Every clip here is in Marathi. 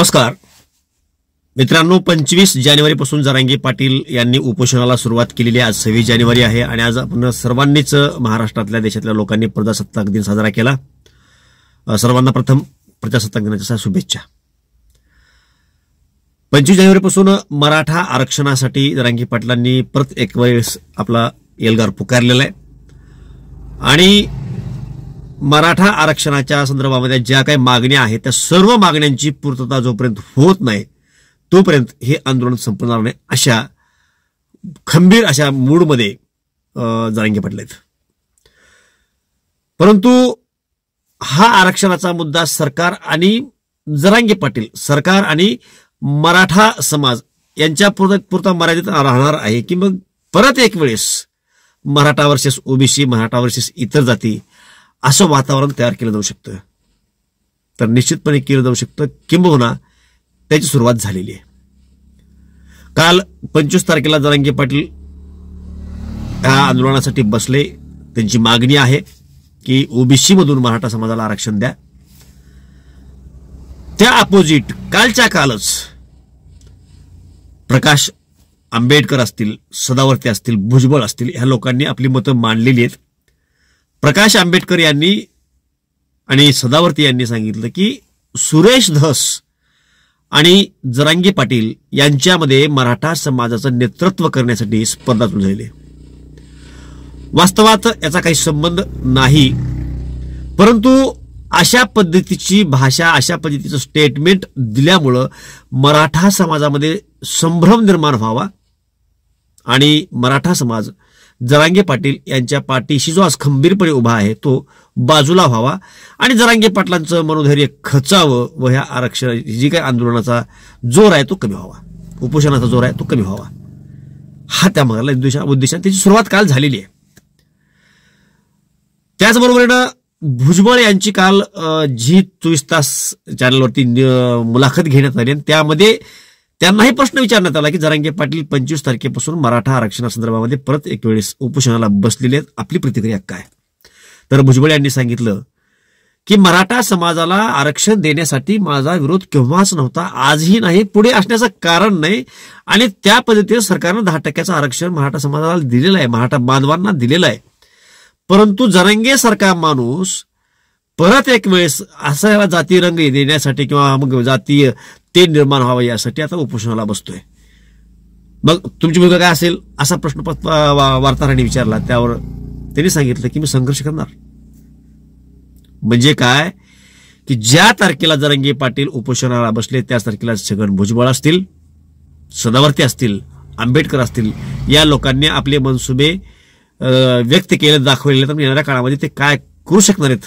नमस्कार मित्रांनो, 25 जानेवारीपासून जरांगे पाटील यांनी उपोषणाला सुरुवात केलेली आहे। आज 26 जानेवारी आहे आणि आज आपण सर्वांनीच महाराष्ट्रातल्या देशातल्या लोकांनी प्रजासत्ताक दिन साजरा केला। सर्वांना प्रथम प्रजासत्ताक दिनाच्या शुभेच्छा। 25 जानेवारीपासून मराठा आरक्षणासाठी जरांगे पाटलांनी परत एक वेळेस आपला एल्गार पुकारलेला आहे आणि मराठा आरक्षणाच्या संदर्भामध्ये ज्या काही मागण्या आहेत त्या सर्व मागण्यांची पूर्तता जोपर्यंत होत नाही तोपर्यंत हे आंदोलन संपणार नाही, अशा खंबीर अशा मूडमध्ये जरांगे पाटील आहेत। परंतु हा आरक्षणाचा मुद्दा सरकार आणि जरांगे पाटील, सरकार आणि मराठा समाज यांच्या पुरता मर्यादित राहणार आहे की मग परत एक वेळेस Maratha versus OBC, Maratha versus इतर जाती असं वातावरण तयार केलं जाऊ शकतं? तर निश्चितपणे केलं जाऊ शकतं, किंबहुना त्याची सुरुवात झालेली आहे। काल 25 तारखेला जरांगे पाटील या आंदोलनासाठी बसले। त्यांची मागणी आहे की ओबीसी मधून मराठा समाजाला आरक्षण द्या। त्या अपोजिट कालच्या कालच प्रकाश आंबेडकर असतील, सदावर्ते असतील, भुजबळ असतील, ह्या लोकांनी आपली मतं मांडलेली आहेत। प्रकाश आंबेडकर यांनी आणि सदावर्ती यांनी सांगितलं की सुरेश धस आणि जरांगे पाटील यांच्यामध्ये मराठा समाजाचं नेतृत्व करण्यासाठी स्पर्धा सुरू झाली। वास्तवात याचा काही संबंध नाही, परंतु अशा पद्धतीची भाषा, अशा पद्धतीचं स्टेटमेंट दिल्यामुळं मराठा समाजामध्ये संभ्रम निर्माण व्हावा आणि मराठा समाज जरांगे पाटील यांच्या पाठीशी जो आज खंबीरपणे उभा आहे तो बाजूला व्हावा आणि जरांगे पाटलांचं मनोधैर्य खचावं व ह्या आरक्षण जी काही आंदोलनाचा जोर आहे तो कमी व्हावा, उपोषणाचा जोर आहे तो कमी व्हावा, हा त्या मागला उद्देशाने त्याची सुरुवात काल झालेली आहे। त्याचबरोबरीनं भुजबळ यांची काल जी 24 तास चॅनलवरती मुलाखत घेण्यात आली आणि त्यामध्ये त्यांनाही प्रश्न विचारण्यात आला की जरांगे पाटील 25 तारखेपासून मराठा आरक्षणासंदर्भामध्ये परत एक वेळेस उपोषणाला बसलेले आहेत, आपली प्रतिक्रिया काय? तर भुजबळ यांनी सांगितलं की मराठा समाजाला आरक्षण देण्यासाठी माझा विरोध केव्हाच नव्हता, आजही नाही, पुढे असण्याचं कारण नाही आणि त्या पद्धतीने सरकारनं 10% आरक्षण मराठा समाजाला दिलेलं आहे, मराठा बांधवांना दिलेलं आहे। परंतु जरांगे सारखा माणूस परत एक वेळेस असा याला जाती रंग देण्यासाठी किंवा मग जातीय ते निर्माण व्हावं यासाठी आता उपोषणाला बसतोय। मग तुमची भूमिका काय असेल असा प्रश्न वार्ताहरांनी विचारला। त्यावर त्यांनी सांगितलं की मी संघर्ष करणार। म्हणजे काय की ज्या तारखेला जरांगे पाटील उपोषणाला बसले त्याच तारखेला छगन भुजबळ असतील, सदावर्ते असतील, आंबेडकर असतील, या लोकांनी आपले मनसुबे व्यक्त केले, दाखवलेले, तर येणाऱ्या काळामध्ये ते काय करू शकणार आहेत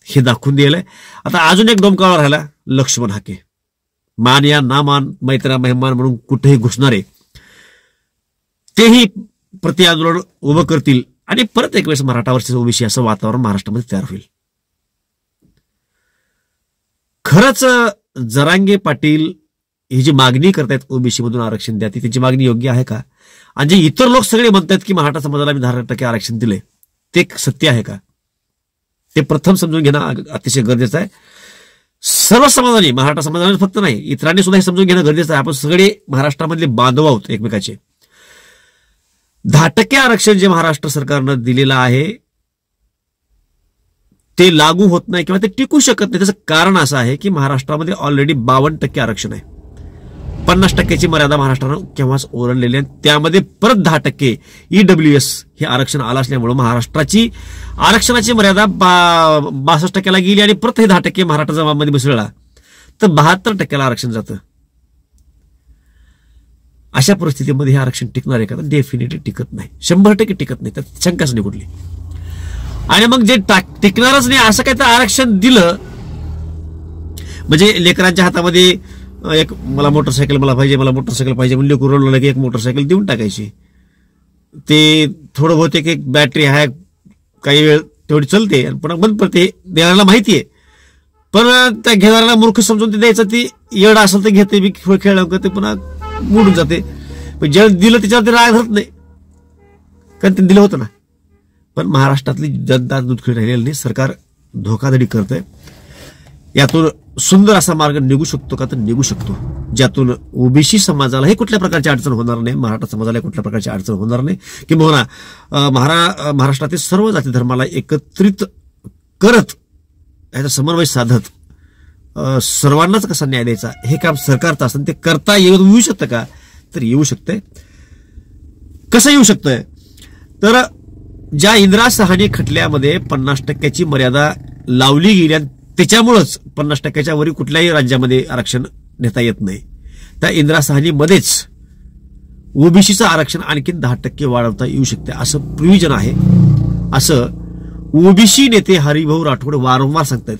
हे दाखवून दिलंय। आता अजून एक डोमकावळा राहिला, लक्ष्मण हाके, मान या ना मान, मैत्रा मेहमान म्हणून कुठेही घुसणारे, तेही प्रति आंदोलन उभं करतील आणि परत एक वेळेस मराठा वर्सेस ओबीसी असं वातावरण महाराष्ट्रामध्ये तयार होईल। खरंच जरांगे पाटील ही जी मागणी करतायत ओबीसी मधून आरक्षण द्या, ती त्यांची मागणी योग्य आहे का? आणि जे इतर लोक सगळे म्हणतात की मराठा समाजाला मी 10% आरक्षण दिले, ते सत्य आहे का? ते प्रथम समजून घेणं अतिशय गरजेचं आहे। सर्व समाजाने, मराठा समाजाने फक्त नाही, इतरांनी सुद्धा हे समजून घेणं गरजेचं आहे। आपण सगळे महाराष्ट्रामधले बांधव आहोत एकमेकाचे। 10% आरक्षण जे महाराष्ट्र सरकारनं दिलेलं आहे ते लागू होत नाही किंवा ते टिकू शकत नाही। त्याचं कारण असं आहे की महाराष्ट्रामध्ये ऑलरेडी 52% आरक्षण आहे। 50%ची मर्यादा महाराष्ट्रानं केव्हाच ओरडलेली आहे। त्यामध्ये परत 10% EWS हे आरक्षण आलं असल्यामुळे महाराष्ट्राची आरक्षणाची मर्यादा 62%ला गेली आणि परत हे 10% मराठा जमामध्ये मिसळला तर 72%ला आरक्षण जातं। अशा परिस्थितीमध्ये हे आरक्षण टिकणार आहे का? तर डेफिनेटली टिकत नाही, 100% टिकत नाही, त्यात शंकाच नाही कुठली। आणि मग जे टिकणारच नाही असं काय तर आरक्षण दिलं म्हणजे लेकरांच्या हातामध्ये एक मला मोटरसायकल पाहिजे म्हणले कुरवलं की एक मोटरसायकल देऊन टाकायची। ते थोडं बहुतेक एक बॅटरी आहे, काही वेळ तेवढी चलते आणि पुन्हा बंद पडते, देणाऱ्याला माहिती आहे, पण त्या घेणाऱ्याला मूर्ख समजून ते द्यायचं, ती येड असेल तर घेते, मी खेळ ते पुन्हा मोडून जाते। पण ज्या दिलं त्याच्यावर राग धरत नाही, कारण ते दिलं होतं ना। पण महाराष्ट्रातली जनता दूध खेळ राहिलेली नाही, सरकार धोकाधडी करतंय। यातून सुंदर असा मार्ग निघू शकतो का? तर निघू शकतो, ज्यातून ओबीसी समाजाला हे कुठल्या प्रकारची अडचण होणार नाही, मराठा समाजाला कुठल्या प्रकारची अडचण होणार नाही, किंवा महाराष्ट्रातील सर्व जाती धर्माला एकत्रित करत याचा समन्वय साधत सर्वांनाच कसा न्याय द्यायचा हे काम सरकारचं असतं. ते करता येऊ शकतं का? तर येऊ शकतंय. कसं येऊ शकतंय? तर ज्या इंदिरा सहानी खटल्यामध्ये 50% मर्यादा लावली गेली आणि त्याच्यामुळेच 50% वरील कुठल्याही राज्यामध्ये आरक्षण नेता येत नाही, त्या इंदिरा सहानीमध्येच ओबीसीचं आरक्षण आणखी 10% वाढवता येऊ शकते असं प्रोव्हिजन आहे, असं ओबीसी नेते हरिभाऊ राठोड वारंवार सांगतायत.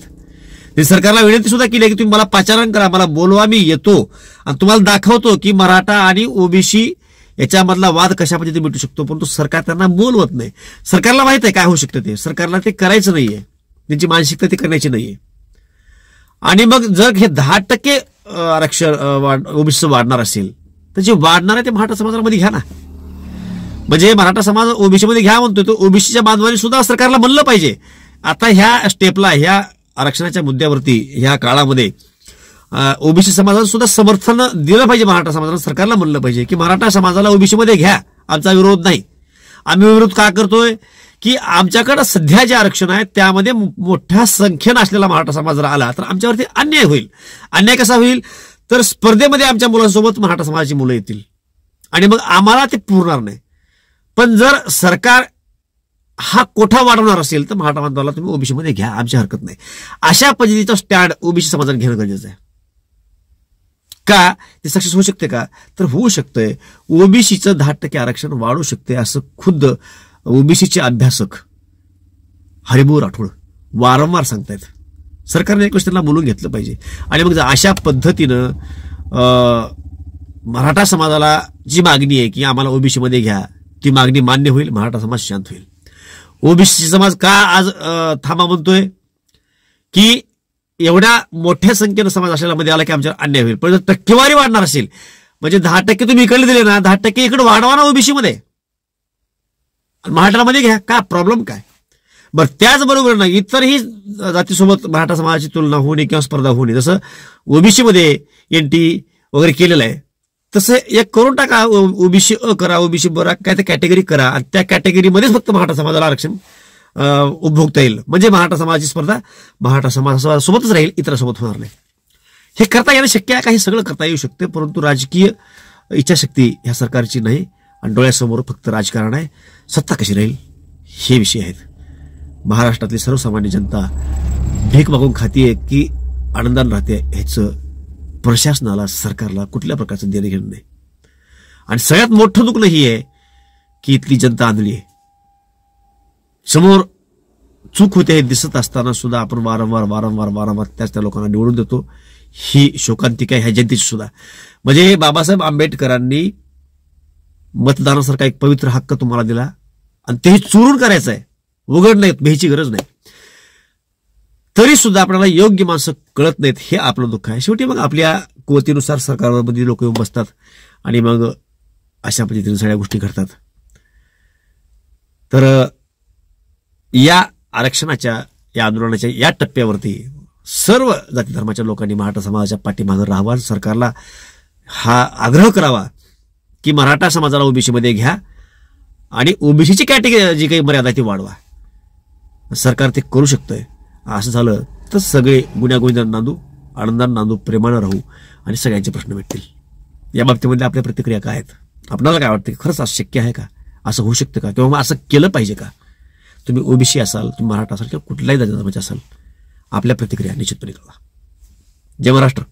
ते सरकारला विनंती सुद्धा केली की तुम्ही मला पाचारण करा, मला बोलवा, मी येतो आणि तुम्हाला दाखवतो की मराठा आणि ओबीसी याच्यामधला वाद कशा पद्धतीने मिटू शकतो. परंतु सरकार त्यांना बोलवत नाही. सरकारला माहित आहे काय होऊ शकतं ते, सरकारला ते करायचं नाहीये, त्यांची मानसिकता ते करण्याची नाहीये. आणि मग जर हे 10% आरक्षण ओबीसीचं वाढणार असेल तर जे वाढणार आहे ते मराठा समाजामध्ये घ्या ना. म्हणजे मराठा समाज ओबीसी मध्ये घ्या म्हणतोय, तो ओबीसीच्या बांधवांनी सुद्धा सरकारला म्हणलं पाहिजे. आता ह्या स्टेपला, ह्या आरक्षणाच्या मुद्द्यावरती ह्या काळामध्ये ओबीसी समाजाला सुद्धा समर्थन दिलं पाहिजे. मराठा समाजाला सरकारला म्हणलं पाहिजे की मराठा समाजाला ओबीसी मध्ये घ्या, आमचा विरोध नाही. आम्ही विरोध का करतोय की आमच्याकडे सध्या जे आरक्षण आहे त्यामध्ये मोठ्या संख्येनं असलेला मराठा समाज जर आला तर आमच्यावरती अन्याय होईल. अन्याय कसा होईल? तर स्पर्धेमध्ये आमच्या मुलांसोबत मराठा समाजाची मुलं येतील आणि मग आम्हाला ते पुरणार नाही. पण जर सरकार हा कोठा वाढवणार असेल तर मराठा बांधवाला तुम्ही ओबीसी मध्ये घ्या, आमची हरकत नाही. अशा पद्धतीचा स्टँड ओबीसी समाजाने घेणं गरजेचं आहे. का ते सक्सेस होऊ शकते का? तर होऊ शकतंय. ओबीसीचं 10% आरक्षण वाढू शकते असं खुद्द ओबीसीचे अभ्यासक हरिभाऊ राठोड वारंवार सांगतायत. सरकारने एक त्यांना बोलून घेतलं पाहिजे. आणि मग अशा पद्धतीनं मराठा समाजाला जी मागणी आहे की आम्हाला ओबीसी मध्ये घ्या, ती मागणी मान्य होईल, मराठा समाज शांत होईल. ओबीसी समाज का आज थांबा म्हणतोय की एवढ्या मोठ्या संख्येनं समाज असलेला मध्ये आला की आमच्यावर अन्याय होईल. पण जर टक्केवारी वाढणार असेल, म्हणजे 10% तुम्ही इकडे दिले ना, 10% इकडे वाढवा ना ओबीसी मध्ये, मराठामध्ये घ्या, का प्रॉब्लेम काय? बरं, त्याचबरोबर ना इतरही जातीसोबत मराठा समाजाची तुलना होणे किंवा स्पर्धा होणे, जसं ओबीसी मध्ये एनटी वगैरे केलेलं आहे तसं एक करून टाका. ओबीसी अ करा, ओबीसी ब काय ते कॅटेगरी करा आणि त्या कॅटेगरीमध्येच फक्त मराठा समाजाला आरक्षण उपभोगता येईल. म्हणजे मराठा समाजाची स्पर्धा मराठा समाजासोबतच राहील, इतरांसोबत होणार नाही. हे करता येणं शक्य आहे का? हे सगळं करता येऊ शकते, परंतु राजकीय इच्छाशक्ती ह्या सरकारची नाही आणि डोळ्यासमोर फक्त राजकारण आहे. सत्ता कशी राहील हे विषय आहेत. महाराष्ट्रातली सर्वसामान्य जनता भीक मागून खातीये की आनंदाने राहते ह्याचं प्रशासनाला, सरकारला कुठल्या प्रकारचं देणं घेणं नाही. आणि सगळ्यात मोठं दुखणं ही आहे की इथली जनता आंधळी आहे. समोर चूक होते हे दिसत असताना सुद्धा आपण वारंवार त्याच त्या लोकांना निवडून देतो. ही शोकांतिका आहे ह्या जनतेची सुद्धा. म्हणजे बाबासाहेब आंबेडकरांनी मतदानासारखा एक पवित्र हक्क तुम्हाला दिला आणि तेही चोरून करायचं आहे, उघड नाहीत, भ्यायची गरज नाही. तरी सुद्धा आपल्याला योग्य माणसं कळत नाहीत, हे आपलं दुःख आहे. शेवटी मग आपल्या कुवतीनुसार सरकारमध्ये लोक येऊन बसतात आणि मग अशा पद्धतीने सगळ्या गोष्टी घडतात. तर या आरक्षणाच्या, या आंदोलनाच्या या टप्प्यावरती सर्व जाती धर्माच्या लोकांनी मराठा समाजाच्या पाठीमागे राहावा. सरकारला हा आग्रह करावा की मराठा समाजाला ओबीसी मध्ये घ्या आणि ओबीसीची कॅटेगरी जी काही मर्यादा ती वाढवा. सरकार ते करू शकतंय. असं झालं तर सगळे गुण्यागोविंदाने नांदू, आनंदाने नांदू, प्रेमानं राहू आणि सगळ्यांचे प्रश्न मिटतील. या बाबतीमध्ये आपल्या प्रतिक्रिया काय आहेत? आपल्याला काय वाटतं? खरंच असं शक्य आहे का? असं होऊ शकतं का? किंवा असं केलं पाहिजे का? तुम्ही ओबीसी असाल, तुम्ही मराठा असाल किंवा कुठल्याही जाती धर्माचे असाल, आपल्या प्रतिक्रिया निश्चितपणे कळवा. जय महाराष्ट्र.